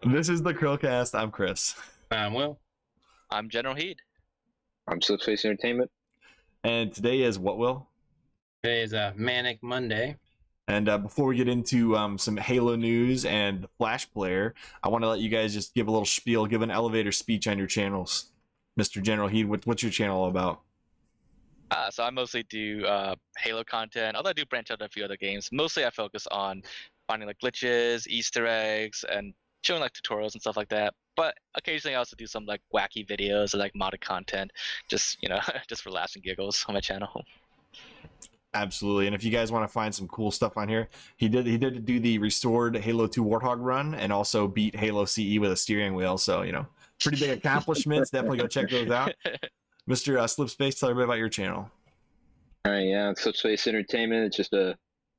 This is the CHRILLCAST. I'm Chris. Well, I'm Generalkidd. I'm Slipspace Entertainment. And today is what, Will? today is a Manic Monday. And before we get into some Halo news and the Flash player, I want to let you guys just give a little spiel, give an elevator speech on your channels. Mr. Generalkidd, what's your channel all about? So I mostly do Halo content, although I do branch out a few other games. Mostly I focus on finding like glitches, Easter eggs, and showing like tutorials and stuff like that. But occasionally I also do some like wacky videos or like modded content, just just for laughs and giggles on my channel. Absolutely. And if you guys want to find some cool stuff on here, he did do the restored Halo 2 Warthog run and also beat Halo CE with a steering wheel. So, pretty big accomplishments. Definitely go check those out. Mr. Slipspace, tell everybody about your channel. All right, yeah, Slipspace Entertainment. It's just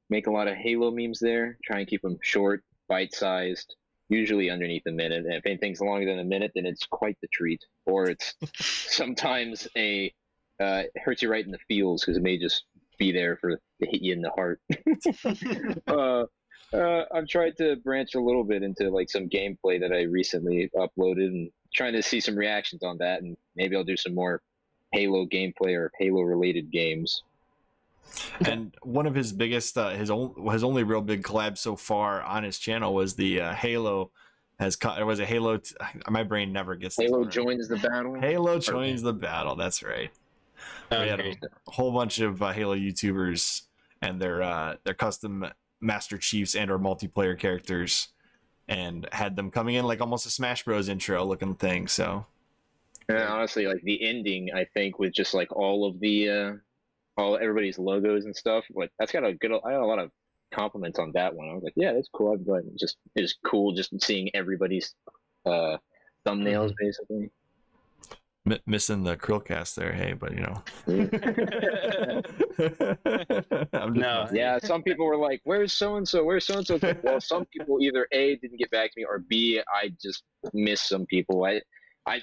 make a lot of Halo memes there. Try and keep them short, bite-sized, usually underneath a minute. And if anything's longer than a minute, then it's quite the treat. Or it's sometimes hurts you right in the feels because it may just be there to hit you in the heart. I've tried to branch a little bit into like some gameplay that I recently uploaded and trying to see some reactions on that, and maybe I'll do some more Halo gameplay or Halo related games. And one of his biggest, his only real big collab so far on his channel was the Halo. My brain never gets this Halo word. joins the battle. Halo joins the battle. That's right. We had a whole bunch of Halo YouTubers and their custom Master Chiefs and or multiplayer characters, and had them coming in like almost a Smash Bros intro looking thing. So, and honestly, like the ending, I think with just like all of the everybody's logos and stuff, like that's got I got a lot of compliments on that one. I was like, yeah, that's cool. But it's cool just seeing everybody's thumbnails basically. Missing the CHRILLCAST there, hey, but No. Yeah, some people were like, "Where's so and so? Where's so and so?" Well, some people either A, didn't get back to me, or B, I just miss some people.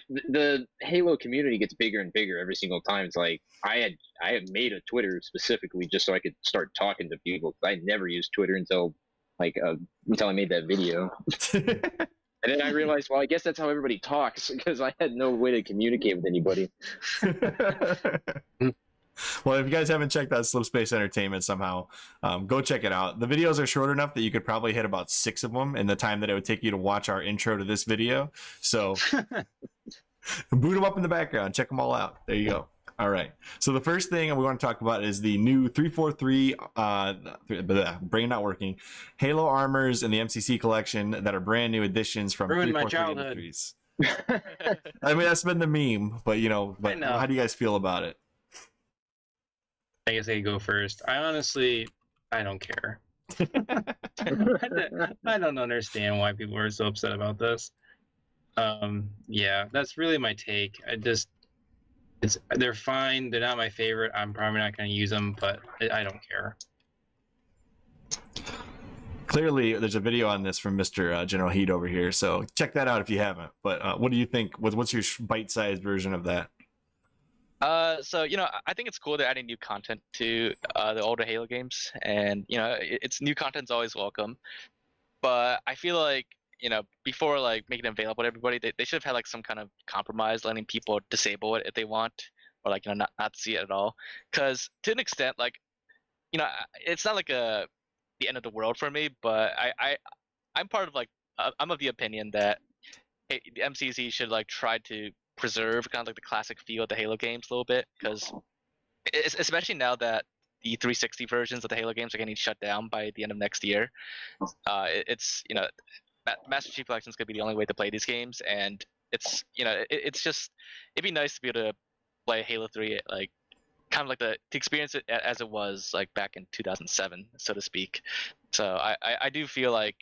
The Halo community gets bigger and bigger every single time. It's like I had made a Twitter specifically just so I could start talking to people. I never used Twitter until I made that video. And then I realized, well, I guess that's how everybody talks because I had no way to communicate with anybody. Well, if you guys haven't checked out Slipspace Entertainment somehow, go check it out. The videos are short enough that you could probably hit about 6 of them in the time that it would take you to watch our intro to this video. So boot them up in the background. Check them all out. There you go. All right. So the first thing we want to talk about is the new 343, brain not working, Halo armors in the MCC collection that are brand new additions from Ruined my 343 Industries. I mean, that's been the meme, but how do you guys feel about it? I guess I go first. I don't care. I don't understand why people are so upset about this. Yeah, that's really my take. They're fine. They're not my favorite. I'm probably not going to use them, but I don't care. Clearly, there's a video on this from Mr. Generalkidd over here, so check that out if you haven't. But what do you think? What's your bite-sized version of that? So I think it's cool they're adding new content to the older Halo games, and it's new content's always welcome. But I feel like before like making it available to everybody, they should have had like some kind of compromise, letting people disable it if they want, or like not see it at all. Because to an extent, like it's not like the end of the world for me, but I'm part of like I'm of the opinion that the MCC should like try to preserve kind of like the classic feel of the Halo games a little bit, because especially now that the 360 versions of the Halo games are getting shut down by the end of next year. It's Master Chief Collection is going to be the only way to play these games, and it's it'd be nice to be able to play Halo 3 like kind of like to experience it as it was like back in 2007, so to speak. So I do feel like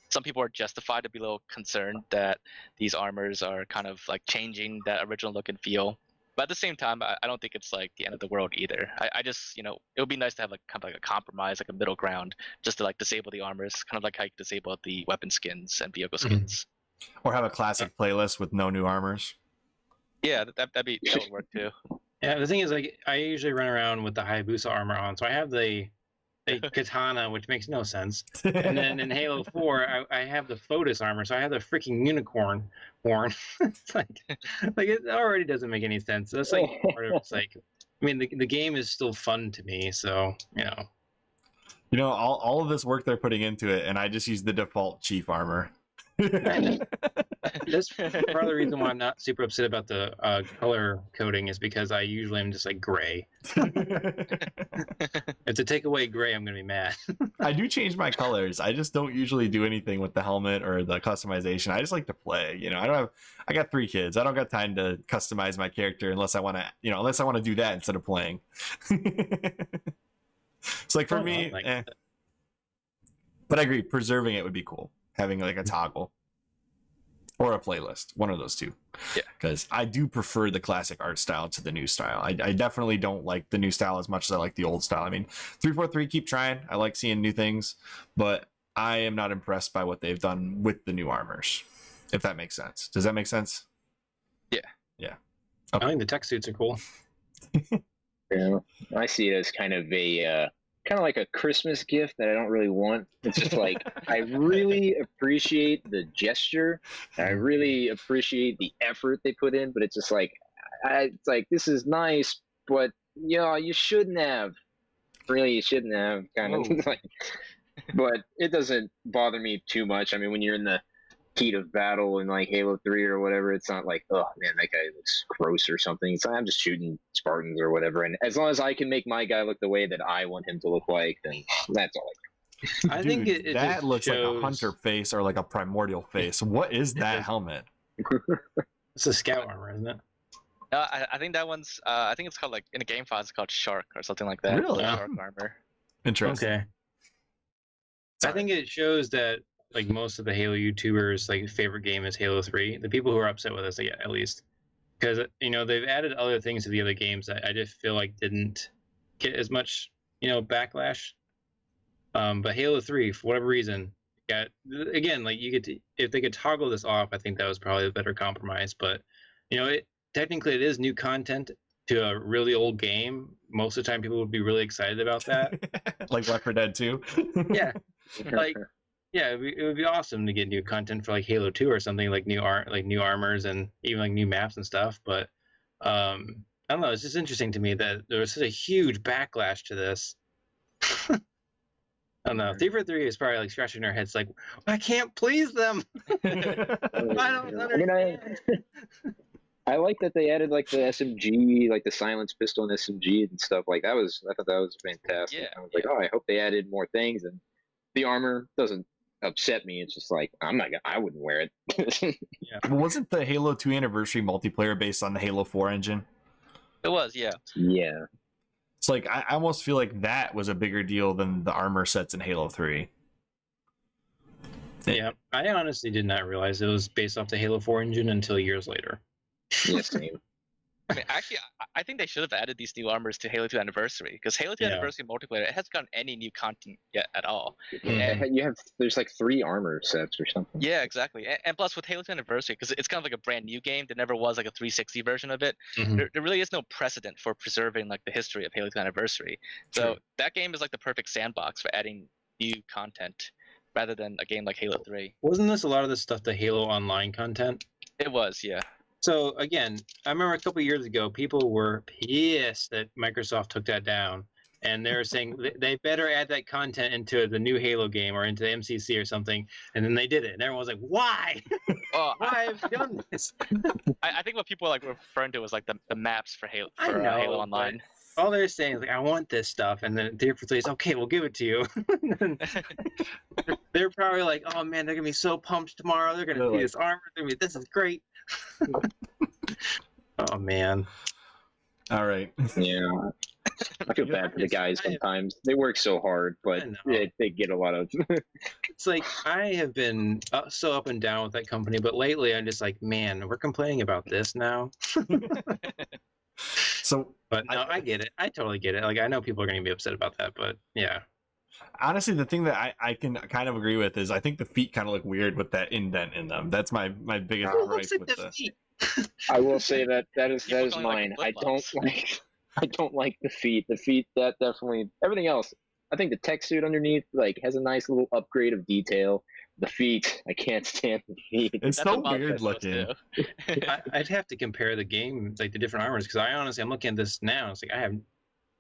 some people are justified to be a little concerned that these armors are kind of like changing that original look and feel. But at the same time, I don't think it's like the end of the world either. I just, it would be nice to have like kind of like a compromise, like a middle ground, just to like disable the armors, kind of like how you disable the weapon skins and vehicle skins. Or have a classic playlist with no new armors. Yeah, that would work too. Yeah, the thing is, like, I usually run around with the Hayabusa armor on, so I have the a katana, which makes no sense. And then in Halo 4, I have the Photos armor, so I have the freaking unicorn horn. It's like it already doesn't make any sense. That's like part of it's like, I mean, the game is still fun to me, so you know. You know, all of this work they're putting into it, and I just use the default chief armor. That's part of the reason why I'm not super upset about the color coding is because I usually am just like gray. If to take away gray, I'm gonna be mad. I do change my colors. I just don't usually do anything with the helmet or the customization. I just like to play. You know, I got 3 kids. I don't got time to customize my character unless I want to. You know, unless I want to do that instead of playing. It's like for me, but I agree. Preserving it would be cool. Having like a toggle or a playlist, one of those two. Yeah, because I do prefer the classic art style to the new style. I definitely don't like the new style as much as I like the old style. I mean, 343 keep trying. I like seeing new things, but I am not impressed by what they've done with the new armors, if that makes sense. Does that make sense? Yeah. I think the tech suits are cool. Yeah, I see it as kind of like a Christmas gift that I don't really want. It's just like I really appreciate the gesture. I really appreciate the effort they put in, but it's just like it's like this is nice, but you shouldn't have. Really, you shouldn't have. Kind of like, but it doesn't bother me too much. I mean, when you're in the heat of battle in like Halo 3 or whatever, it's not like, oh man, that guy looks gross or something. So I'm just shooting Spartans or whatever, and as long as I can make my guy look the way that I want him to look like, then that's all I I think it that just looks shows... like a hunter face or like a primordial face. What is that helmet? It's a scout armor, isn't it? I think that one's. I think it's called like in a game file. It's called Shark or something like that. Really? Shark armor. Interesting. Okay. I think it shows that like most of the Halo YouTubers, like favorite game is Halo 3. The people who are upset with us, yeah, at least, because they've added other things to the other games that I just feel like didn't get as much backlash. But Halo 3, for whatever reason, got again like you get to, if they could toggle this off, I think that was probably a better compromise. But technically it is new content to a really old game. Most of the time, people would be really excited about that. Like Left 4 Dead 2. Yeah, like. Yeah, it would be awesome to get new content for like Halo 2 or something, like new armors and even like new maps and stuff. But I don't know. It's just interesting to me that there was such a huge backlash to this. I don't know. 343 is probably like scratching their heads, like I can't please them. I don't understand. I like that they added like the SMG, like the silence pistol and SMG and stuff like that. I thought that was fantastic. Yeah, I was like, I hope they added more things, and the armor doesn't upset me. It's just like I wouldn't wear it. Yeah. But wasn't the Halo 2 anniversary multiplayer based on the Halo 4 engine? It was, yeah. Yeah. It's like I almost feel like that was a bigger deal than the armor sets in Halo 3. Yeah, I honestly did not realize it was based off the Halo 4 engine until years later. Yeah, same. I mean, actually, I think they should have added these new armors to Halo 2 Anniversary, because Halo 2 Anniversary multiplayer, it hasn't gotten any new content yet at all. There's like 3 armor sets or something. Yeah, exactly. And plus with Halo 2 Anniversary, because it's kind of like a brand new game, there never was like a 360 version of it. Mm-hmm. There really is no precedent for preserving like the history of Halo 2 Anniversary. So that game is like the perfect sandbox for adding new content, rather than a game like Halo 3. Wasn't this a lot of the stuff the Halo Online content? It was, yeah. So again, I remember a couple of years ago, people were pissed that Microsoft took that down, and they were saying they better add that content into the new Halo game or into the MCC or something, and then they did it, and everyone was like, "Why? Why have you done this?" I think what people like were referring to was like the maps for Halo Online. All they're saying is like, "I want this stuff," and then 343 is okay. We'll give it to you. They're probably like, "Oh man, they're gonna be so pumped tomorrow. They're gonna see this armor. This is great." Oh man. All right. Yeah. I feel bad for the guys sometimes. They work so hard, but they get a lot of. It's like I have been so up and down with that company, but lately I'm just like, man, we're complaining about this now. But no, I get it. I totally get it. Like I know people are going to be upset about that, but yeah. Honestly, the thing that I can kind of agree with is I think the feet kind of look weird with that indent in them. That's my biggest gripe with the feet. I will say that is mine. I don't like the feet. The feet, that definitely. Everything else I think the tech suit underneath like has a nice little upgrade of detail. The feet, I can't stand the feet. It's That's so what bothers weird me most, looking. too. I'd have to compare the game, like the different armors, because I honestly, I'm looking at this now. It's like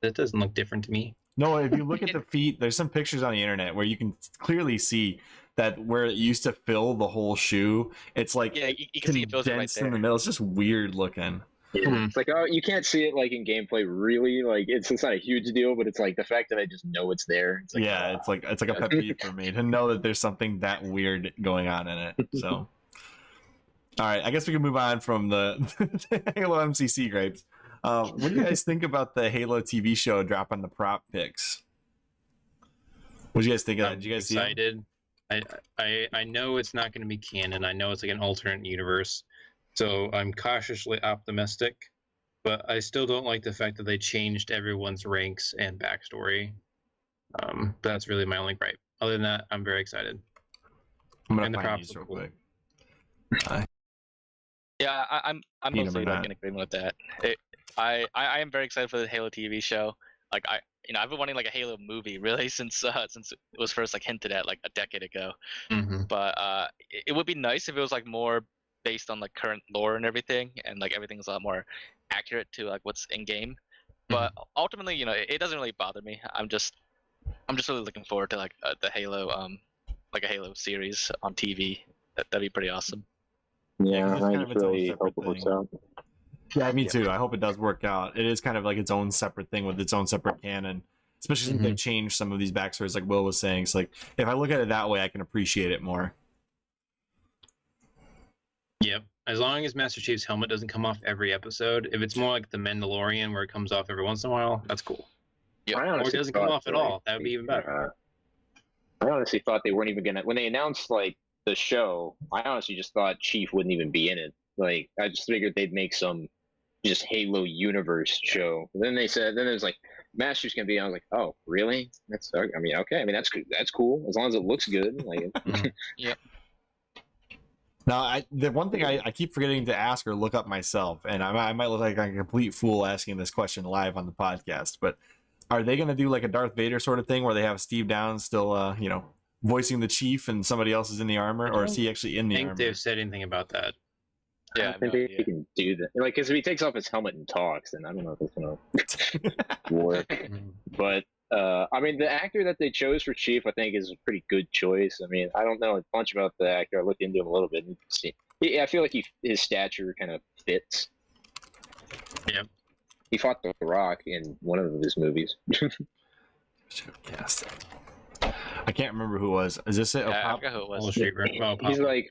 that doesn't look different to me. No, if you look at the feet, there's some pictures on the internet where you can clearly see that where it used to fill the whole shoe, it's like Yeah, you can see it fills it right condensed in there. the middle. It's just weird looking. Yeah. It's like, oh, you can't see it like in gameplay, really. Like it's not a huge deal, but it's like the fact that I just know it's there. It's like, Yeah, it's like a pet peeve for me to know that there's something that weird going on in it. So, all right, I guess we can move on from the Halo MCC gripes. What do you guys think about the Halo TV show dropping the prop picks? What do you guys think of that? Did you guys see it? Excited. I know it's not going to be canon. I know it's like an alternate universe, so I'm cautiously optimistic. But I still don't like the fact that they changed everyone's ranks and backstory. That's really my only gripe. Other than that, I'm very excited. I'm gonna And the find props these are real cool. quick. Yeah, I'm Need 'em or mostly like not. in agreement with that. I am very excited for the Halo TV show. Like I've been wanting like a Halo movie really since it was first like hinted at like a decade ago. Mm-hmm. But it would be nice if it was like more based on like current lore and everything, and like everything's a lot more accurate to like what's in game. But ultimately, it doesn't really bother me. I'm just really looking forward to like the Halo like a Halo series on TV. That'd be pretty awesome. yeah, it's kind I of just its own really separate hope it works thing. out. Yeah, me too. I hope it does work out. It is kind of like its own separate thing with its own separate canon, especially since they've changed some of these backstories, like Will was saying. It's like if I look at it that way, I can appreciate it more. Yep. As long as Master Chief's helmet doesn't come off every episode, if it's more like the Mandalorian where it comes off every once in a while, that's cool. Yeah. I Or it honestly doesn't come thought off at all. That would be even better. I honestly thought they weren't even gonna. When they announced like the show, I honestly just thought Chief wouldn't even be in it. Like I just figured they'd make some just Halo universe show. Then they said, then it was like Master's gonna be. I was like, oh, really? That's. I mean, okay. I mean, that's cool as long as it looks good. Like, Now, the one thing I keep forgetting to ask or look up myself, and I might look like a complete fool asking this question live on the podcast, but are they going to do like a Darth Vader sort of thing where they have Steve Downs still, voicing the Chief and somebody else is in the armor, or is he actually in I the think armor? they've said anything about that. I Yeah, don't think they can do that. Like, because if he takes off his helmet and talks, then I don't know if it's gonna work. But I mean, the actor that they chose for Chief, I think, is a pretty good choice. I mean, I don't know a bunch about the actor. I looked into him a little bit. I feel like his stature kind of fits. Yep. He fought The Rock in one of his movies. Yes. I can't remember who it was. Is this it? I forgot who it was. He's like,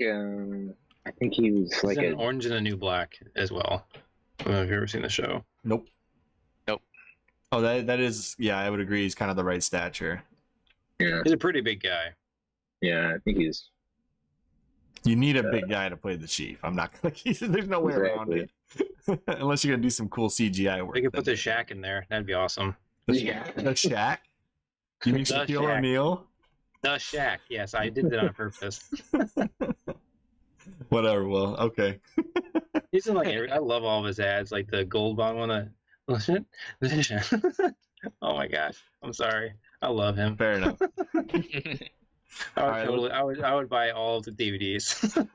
I think he was He's like in Orange and the New Black as well. I don't know if you've ever seen the show. Nope. Oh, that is, yeah, I would agree. He's kind of the right stature. Yeah, He's a pretty big guy. yeah, I think he's. You need a big guy to play the Chief. I'm not gonna. There's no way around it, unless you're gonna do some cool CGI work. They could put the Shaq in there. That'd be awesome. the Yeah. Shaq. You mean The Shaquille Shaq. O'Neal? The Shaq. Yes, I did that on purpose. Whatever. Well, okay. He's in like I love all of his ads, like the gold bond one. Oh my gosh, I'm sorry. I love him. Fair enough. I would buy all of the DVDs.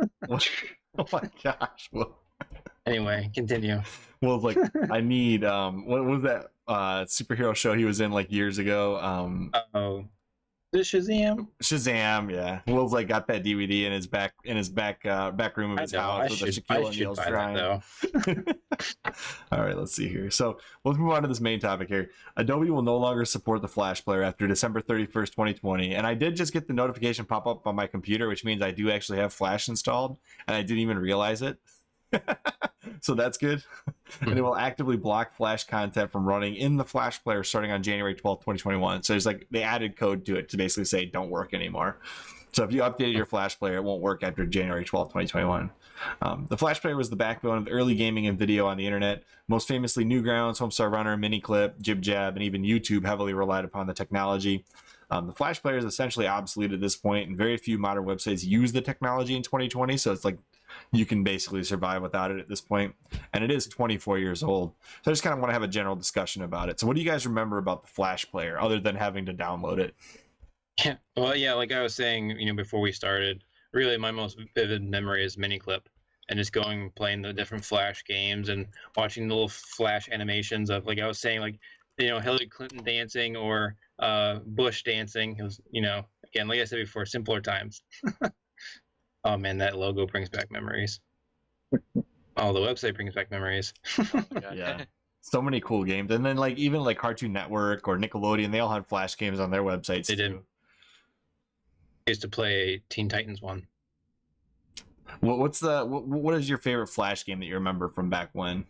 Oh my gosh. Well, Anyway, continue. well, like I need what was that superhero show he was in like years ago? Oh, the Shazam. Shazam, yeah. Will's like got that DVD in his back room of his house with the Shaquille O'Neal's buy that, shrine. though. All right, let's see here. So let's move on to this main topic here. Adobe will no longer support the Flash Player after December 31st, 2020. And I did just get the notification pop up on my computer, which means I do actually have Flash installed, and I didn't even realize it. So that's good. And it will actively block Flash content from running in the Flash Player starting on January 12th, 2021. So there's like they added code to it to basically say don't work anymore. So if you updated your Flash Player, it won't work after January 12th, 2021. The Flash Player was the backbone of early gaming and video on the internet. Most famously, Newgrounds, Homestar Runner, Miniclip, JibJab, and even YouTube heavily relied upon the technology. The Flash Player is essentially obsolete at this point, and very few modern websites use the technology in 2020. So it's like you can basically survive without it at this point. And it is 24 years old. So I just kind of want to have a general discussion about it. So what do you guys remember about the Flash player other than having to download it? Yeah. Well, yeah, like I was saying, before we started, really my most vivid memory is Miniclip, and just going playing the different Flash games and watching the little Flash animations of, like I was saying, like Hillary Clinton dancing or Bush dancing. It was, again, like I said before, simpler times. Oh man, that logo brings back memories. Oh, the website brings back memories. Yeah. So many cool games. And then even Cartoon Network or Nickelodeon, they all had Flash games on their websites. They did. I used to play Teen Titans one. What is your favorite Flash game that you remember from back when?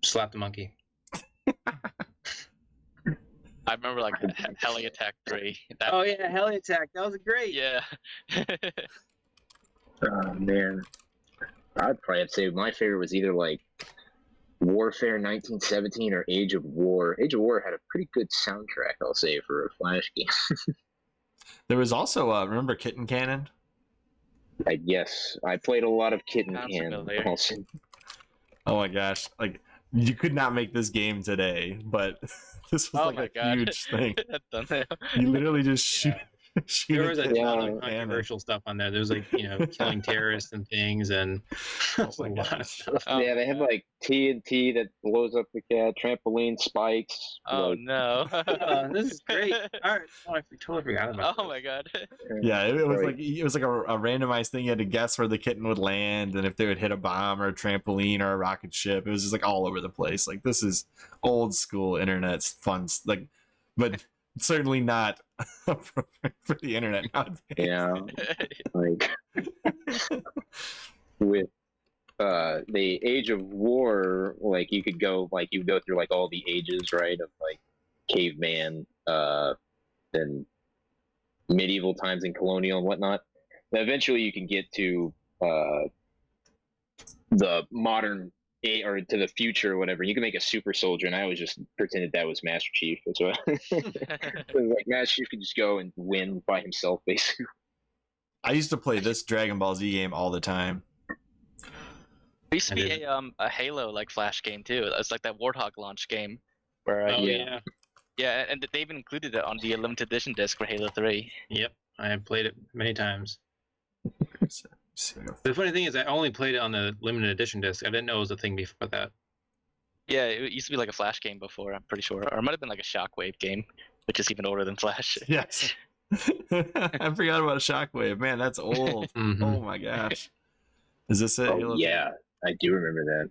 Slap the Monkey. I remember Heli Attack 3. Oh yeah, Heli Attack. That was great. Yeah. Oh man, I'd probably have to say my favorite was either Warfare 1917 or Age of War. Age of War had a pretty good soundtrack, I'll say, for a Flash game. There was also remember Kitten Cannon? Yes, I played a lot of Kitten Sounds Cannon familiar. also. Oh my gosh! You could not make this game today, but this was my God. huge thing. Thumbnail. You literally just shoot. shoot There was a ton of cannon. controversial stuff on there. There was killing terrorists and things, and Oh a my lot of gosh. stuff. Yeah, they had TNT that blows up the cat, trampoline spikes. Oh no. This is great. All right, I totally forgot about. Oh my God. Yeah, it was Right. it was a randomized thing. You had to guess where the kitten would land and if they would hit a bomb or a trampoline or a rocket ship. It was just all over the place. This is old school internet fun. But certainly not appropriate for the internet nowadays. Yeah, with the Age of War, you could go you go through all the ages, right, of caveman, then medieval times and colonial and whatnot. Then eventually you can get to the modern or to the future or whatever. You can make a super soldier, and I always just pretended that was Master Chief. That's what Master Chief could just go and win by himself, basically. I used to play this Dragon Ball Z game all the time. There used to be a Halo Flash game too. It's that Warthog launch game where yeah. yeah, and they even included it on the limited edition disc for Halo 3. Yep, I have played it many times. So, The funny thing is, I only played it on the limited edition disc. I didn't know it was a thing before that. Yeah, it used to be a Flash game before, I'm pretty sure, or it might have been a Shockwave game, which is even older than Flash. yes. I forgot about Shockwave. Man, that's old. Mhm. Oh my gosh. Is this it? Oh, yeah, I do remember that.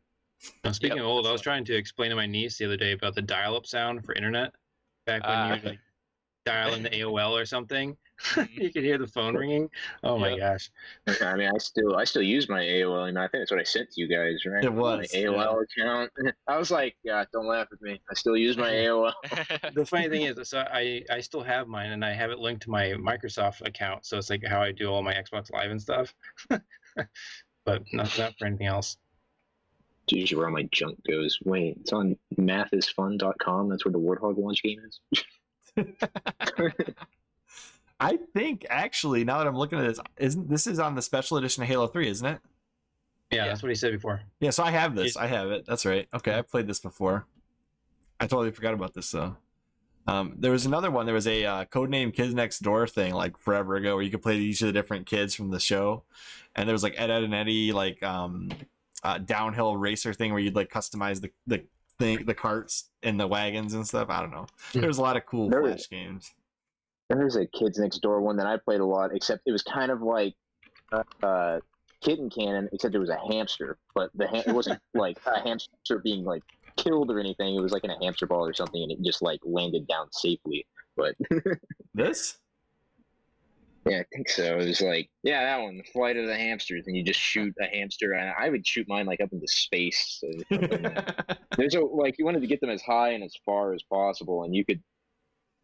Now, speaking Yep. of old, I was trying to explain to my niece the other day about the dial-up sound for internet. Back when you dial in the AOL or something, you could hear the phone ringing. Oh my Yep. gosh! I mean, I still use my AOL. I think that's what I sent to you guys, right? It was, my AOL account. I was like, yeah, don't laugh at me. I still use my AOL. The funny thing is, so I still have mine, and I have it linked to my Microsoft account. So it's how I do all my Xbox Live and stuff. But not for anything else. It's usually where all my junk goes. Wait, it's on mathisfun.com. That's where the Warthog launch game is. I think actually, now that I'm looking at this is on the special edition of Halo 3, isn't it? Yeah, that's what he said before. Yeah, so I have this. I have it. That's right. Okay, I've played this before. I totally forgot about this though. There was another one. There was a codename Kids Next Door thing forever ago where you could play each of the different kids from the show, and there was Ed, Ed and Eddie downhill racer thing where you'd customize the carts and the wagons and stuff. I don't know. There's a lot of cool Flash games. There's a Kids Next Door one that I played a lot, except it was kind of like Kitten Cannon, except it was a hamster, but it wasn't a hamster being killed or anything. It was in a hamster ball or something, and it just landed down safely. But This? yeah, I think so. It was that one, the Flight of the Hamsters, and you just shoot a hamster. And I would shoot mine up into space. So, there's you wanted to get them as high and as far as possible, and you could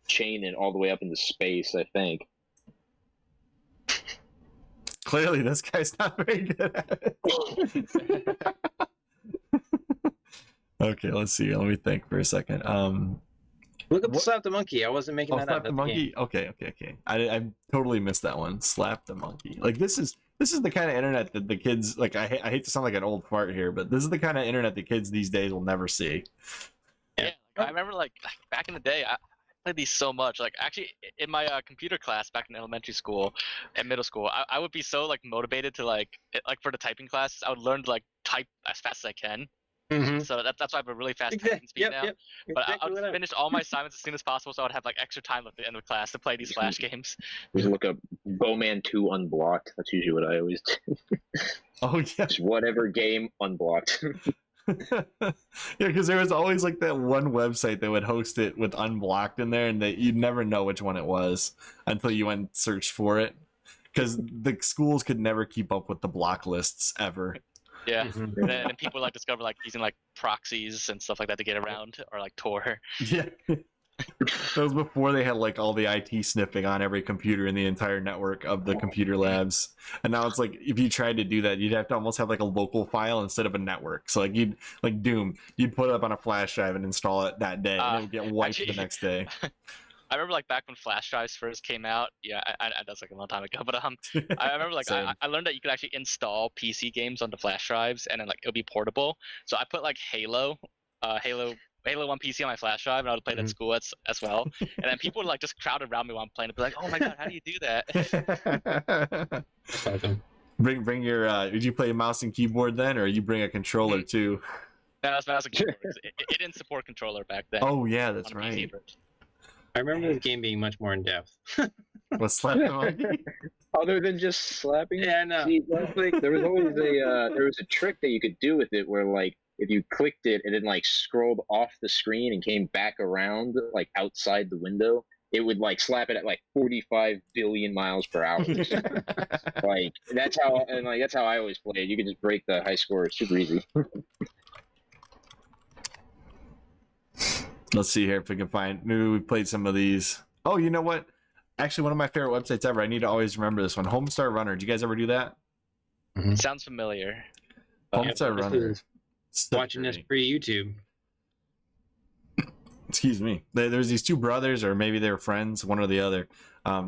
chain it all the way up into space, I think. Clearly, this guy's not very good at it. Okay, let's see. Let me think for a second. Look up What- Slap the Monkey. I wasn't making Oh, that slap up. the That's a game. monkey. Okay. I totally missed that one. Slap the monkey. Like this is the kind of internet that the kids like. I hate to sound like an old fart here, but this is the kind of internet the kids these days will never see. Yeah, like, I remember like back in the day, I played these so much. Like actually, in my computer class back in elementary school and middle school, I would be so like motivated to like for the typing classes, I would learn to like type as fast as I can. Mm-hmm. So that's why I have a really fast typing speed now. But I'll just finish all my assignments as soon as possible, so I'd have like extra time at the end of class to play these Flash games. Just look up Bowman 2 Unblocked. That's usually what I always do. Oh yeah. Just whatever game unblocked. Yeah, because there was always like that one website that would host it with unblocked in there, and that you'd never know which one it was until you went and searched for it. Because the schools could never keep up with the block lists ever. Yeah, Mhm. and then people like discover like using like proxies and stuff like that to get around, or like Tor. Yeah. That was before they had like all the IT sniffing on every computer in the entire network of the computer labs. And now it's like if you tried to do that, you'd have to almost have like a local file instead of a network. So like you'd like Doom, you'd put it up on a flash drive and install it that day, and it would get wiped actually- the next day. I remember like back when flash drives first came out. Yeah, that's like a long time ago. But I remember like Same. I learned that you could actually install PC games onto flash drives, and then like it'll be portable. So I put like Halo 1 PC on my flash drive, and I would play it at school as well. And then people would like just crowd around me while I'm playing. And be like, "Oh my god, how do you do that?" Awesome. bring your did you play mouse and keyboard then, or you bring a controller too? No, that's a controller. It didn't support controller back then. Oh yeah, that's on the PC right. version. I remember this game being much more in depth. Was Slap the Monkey? Other than just slapping. Yeah, no. See, that's like there was always a trick that you could do with it where like if you clicked it and then like scrolled off the screen and came back around like outside the window, it would like slap it at like 45 billion miles per hour. Like that's how I always play it. You can just break the high score super easy. Let's see here if we can find. Maybe we played some of these. Oh, you know what? Actually, one of my favorite websites ever. I need to always remember this one. Homestar Runner. Did you guys ever do that? Sounds familiar. Homestar this Runner. is So Watching this great. pre-YouTube. Excuse me. There's these two brothers, or maybe they were friends, one or the other.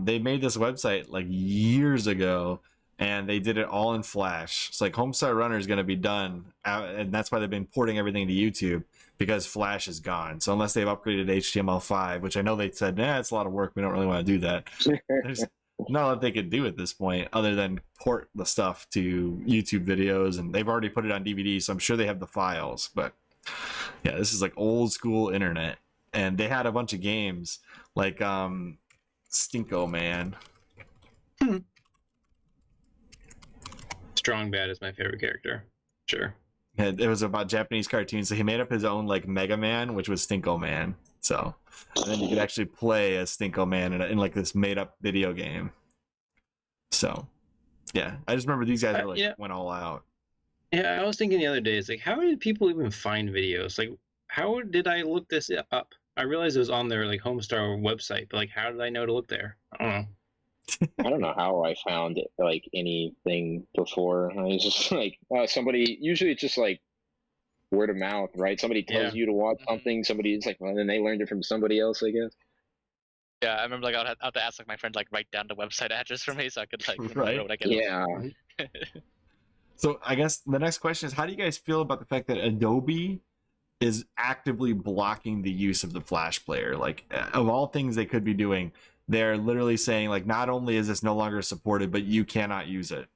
They made this website like years ago, and they did it all in Flash. It's like Homestar Runner is going to be done, and that's why they've been porting everything to YouTube, because Flash is gone. So unless they've upgraded to HTML5, which I know they said, it's a lot of work, we don't really want to do that. There's not a lot they could do at this point other than port the stuff to YouTube videos, and they've already put it on DVD, so I'm sure they have the files. But yeah, this is like old school internet, and they had a bunch of games like Stinko Man. Strong Bad is my favorite character. Sure. And it was about Japanese cartoons, so he made up his own like Mega Man, which was Stinko Man. So, and then you could actually play as Stinko Man in like this made up video game. So, yeah, I just remember these guys were like Yeah. went all out. Yeah, I was thinking the other day, it's like, how did people even find videos? Like, how did I look this up? I realized it was on their like Homestar website, but like, how did I know to look there? I don't know. I don't know how I found it, like anything before. I was just like somebody. Usually, it's just like word of mouth, right? Somebody tells you to watch something. Somebody's like, well, then they learned it from somebody else, I guess. Yeah, I remember like I'd have to ask like my friend like write down the website address for me so I could like Right. remember what I get. Yeah. So I guess the next question is, how do you guys feel about the fact that Adobe is actively blocking the use of the Flash player? Like, of all things they could be doing, they're literally saying like, not only is this no longer supported, but you cannot use it.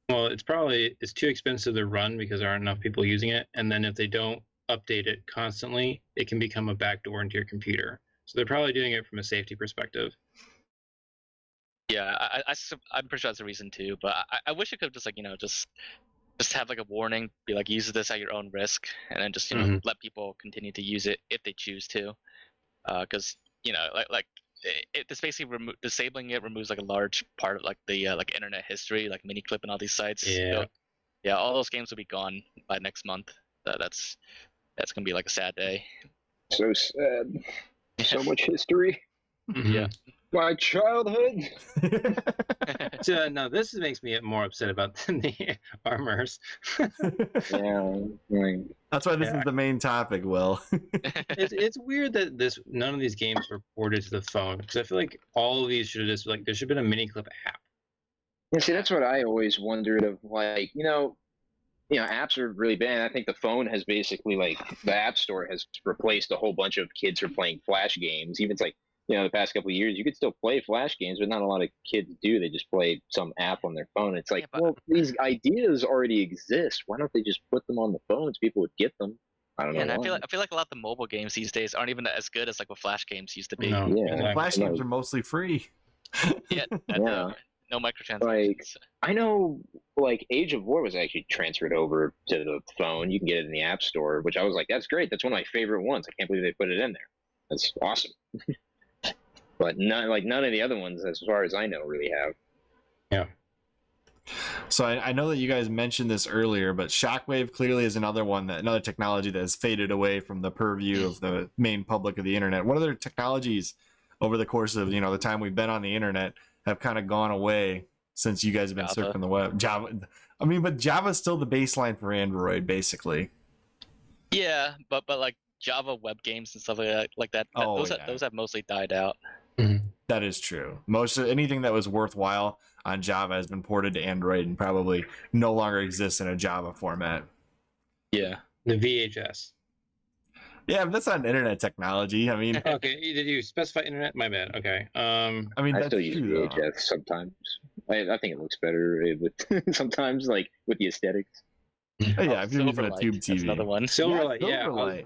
Well, it's too expensive to run because there aren't enough people using it, and then if they don't update it constantly, it can become a backdoor into your computer. So they're probably doing it from a safety perspective. Yeah, I'm pretty sure that's the reason too. But I wish it could just like just have like a warning, be like use this at your own risk, and then just let people continue to use it if they choose to, because it's basically disabling it removes like a large part of like the like internet history, like MiniClip and all these sites. Yeah. So, yeah, all those games will be gone by next month. That's gonna be like a sad day. So sad. So much history. Yeah. My childhood. So no, this makes me more upset about the armors. Yeah, like, That's why this Yeah. is the main topic, Will. It's weird that none of these games were ported to the phone, because I feel like all of these should have just like there should have been a mini clip app. yeah. See, that's what I always wondered of, like, apps are really bad. I think the phone has basically, like, the App Store has replaced a whole bunch of kids who are playing Flash games. Even it's like, the past couple of years, you could still play Flash games, but not a lot of kids do. They just play some app on their phone. It's like, Yeah, but- well, these ideas already exist. Why don't they just put them on the phones? People would get them. I don't know. And I why. feel like a lot of the mobile games these days aren't even as good as like what Flash games used to be. No, Yeah. exactly. Flash Like- games are mostly free. Yeah, Yeah. no microtransactions. Like, I know, like, Age of War was actually transferred over to the phone. You can get it in the App Store, which I was like, that's great. That's one of my favorite ones. I can't believe they put it in there. That's awesome. But none of the other ones, as far as I know, really have. So I know that you guys mentioned this earlier, but Shockwave clearly is another technology that has faded away from the purview of the main public of the internet. What other technologies over the course of the time we've been on the internet have kind of gone away since you guys have been Java. surfing the web? Java. I mean, but Java's still the baseline for Android, basically. Yeah, but like Java web games and stuff like that. Oh, those yeah. those have mostly died out. That is true. Most of anything that was worthwhile on Java has been ported to Android and probably no longer exists in a Java format. Yeah. The VHS. Yeah, but that's not an internet technology. I mean, Okay, did you specify internet? My bad. Okay. I mean I that's still use true, though. VHS sometimes. I think it looks better with sometimes, like, with the aesthetics. Oh, yeah, if you're using a Silverlight, tube that's TV. another one. Silverlight. Yeah. Silverlight.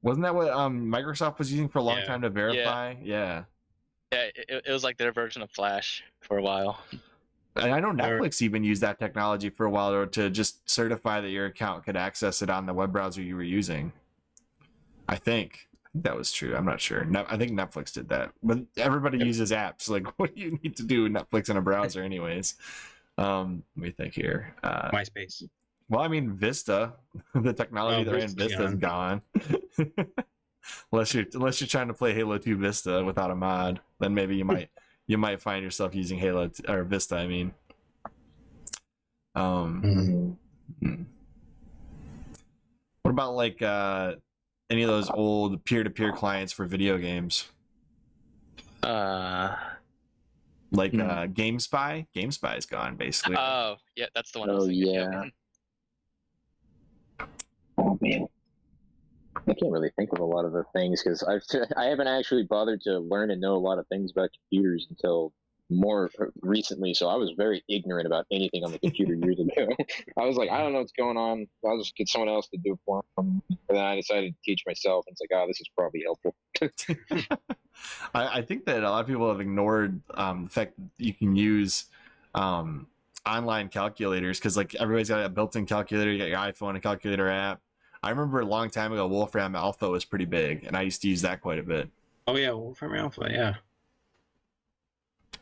Wasn't that what Microsoft was using for a long Yeah. time to verify? Yeah. Yeah, it was like their version of Flash for a while. And I know Netflix even used that technology for a while to just certify that your account could access it on the web browser you were using. I think that was true. I'm not sure. I think Netflix did that. But everybody uses apps. Like, what do you need to do with Netflix in a browser anyways? Let me think here. MySpace. Well, I mean, Vista, the technology that ran Vista's Vista is gone. unless you're trying to play Halo 2 Vista without a mod, then maybe you might find yourself using or Vista. I mean, what about like any of those old peer-to-peer clients for video games? Like GameSpy. GameSpy is gone basically. Oh, yeah, that's the one. I Oh, was thinking, yeah. Oh man, I can't really think of a lot of the things because I haven't actually bothered to learn and know a lot of things about computers until more recently. So I was very ignorant about anything on the computer years ago. I was like, I don't know what's going on. I'll just get someone else to do it for me. And then I decided to teach myself. And it's like, oh, this is probably helpful. I think that a lot of people have ignored the fact that you can use online calculators because like everybody's got a built-in calculator. You got your iPhone, a calculator app. I remember a long time ago, Wolfram Alpha was pretty big, and I used to use that quite a bit. Oh yeah, Wolfram Alpha. Yeah.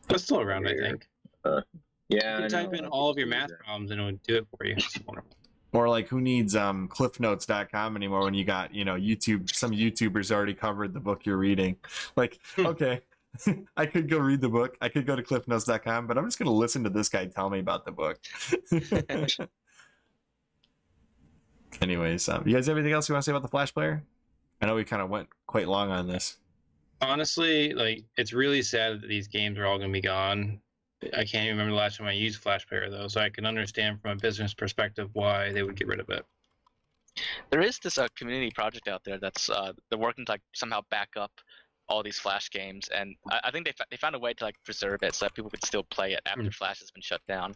That's still around, I think. Yeah. You I can type know, in I all of your use math that. problems and it would do it for you. It's wonderful. Or like, who needs cliffnotes.com anymore when you got YouTube? Some YouTubers already covered the book you're reading. Like, okay, I could go read the book. I could go to cliffnotes.com, but I'm just gonna listen to this guy tell me about the book. Anyways, you guys have anything else you want to say about the Flash player? I know we kind of went quite long on this. Honestly, like it's really sad that these games are all going to be gone. I can't even remember the last time I used Flash Player though, so I can understand from a business perspective why they would get rid of it. There is this community project out there that's they're working to like somehow back up all these Flash games, and I think they found a way to like preserve it so that people could still play it after Flash has been shut down.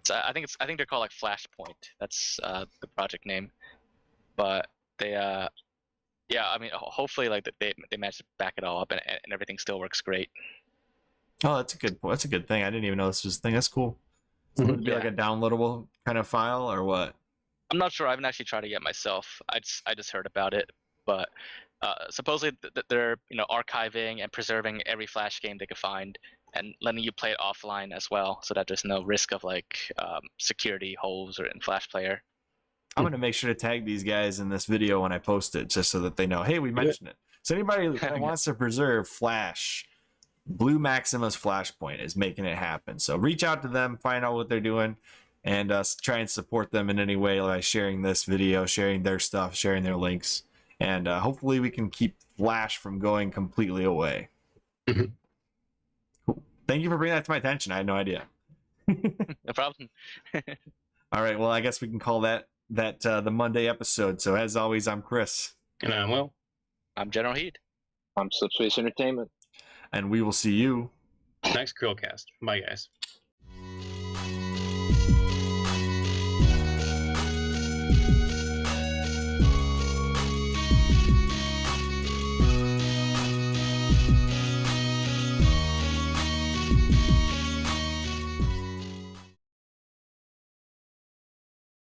So I think they're called like Flashpoint. That's the project name. But they yeah, I mean hopefully like they managed to back it all up and everything still works great. Oh, that's a good thing. I didn't even know this was a thing. That's cool. So would it be like a downloadable kind of file or what? I'm not sure. I haven't actually tried it yet myself. I just heard about it, but supposedly they're archiving and preserving every Flash game they could find and letting you play it offline as well, so that there's no risk of like security holes or in Flash Player. I'm gonna make sure to tag these guys in this video when I post it, just so that they know, hey, we mentioned it. So anybody that wants to preserve Flash, Blue Maxima's Flashpoint is making it happen. So reach out to them, find out what they're doing, and try and support them in any way by sharing this video, sharing their stuff, sharing their links, and hopefully we can keep Flash from going completely away. Mhm. Cool. Thank you for bringing that to my attention. I had no idea. No problem. All right, well, I guess we can call that the Monday episode. So as always, I'm Chris. And I'm Will. I'm General Heed. I'm Slipspace Entertainment. And we will see you Next CHRILLCAST. Bye, guys.